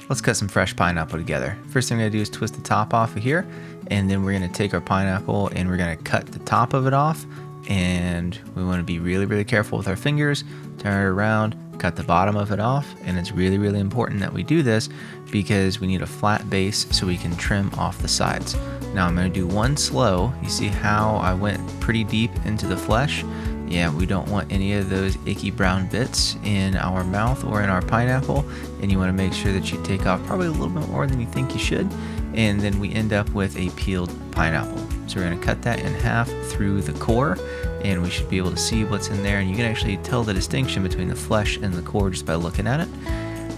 Let's cut some fresh pineapple together. First thing I'm going to do is twist the top off of here, and then we're going to take our pineapple and we're going to cut the top of it off, and we want to be really careful with our fingers. Turn it around, cut the bottom of it off, and it's really important that we do this because we need a flat base so we can trim off the sides. Now I'm going to do one slow. You see how I went pretty deep into the flesh? Yeah, we don't want any of those icky brown bits in our mouth or in our pineapple, and you want to make sure that you take off probably a little bit more than you think you should, and then we end up with a peeled pineapple. So we're going to cut that in half through the core, and we should be able to see what's in there, and you can actually tell the distinction between the flesh and the core just by looking at it.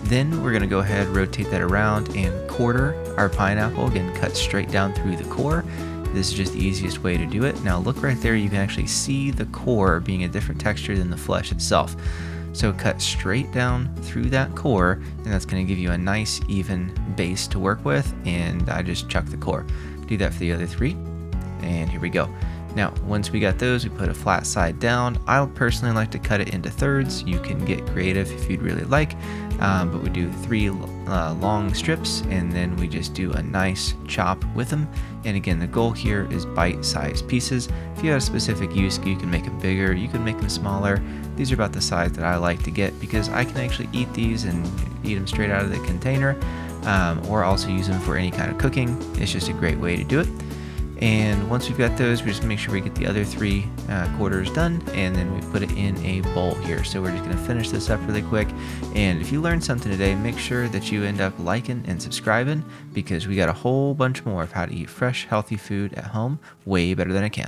Then we're going to go ahead, rotate that around, and quarter our pineapple, again cut straight down through the core. This is just the easiest way to do it. Now look right there, you can actually see the core being a different texture than the flesh itself. So cut straight down through that core, and that's going to give you a nice even base to work with, and I just chuck the core. Do that for the other three, and here we go. Now once we got those, we put a flat side down. I personally like to cut it into thirds. You can get creative if you'd really like, but we do 3 long strips, and then we just do a nice chop with them. And again, the goal here is bite-sized pieces. If you have a specific use, you can make them bigger, you can make them smaller. These are about the size that I like to get because I can actually eat these and eat them straight out of the container, or also use them for any kind of cooking. It's just a great way to do it. And once we've got those, we just make sure we get the other 3 quarters done, and then we put it in a bowl here. So we're just going to finish this up really quick. And if you learned something today, make sure that you end up liking and subscribing, because we got a whole bunch more of how to eat fresh, healthy food at home way better than I can.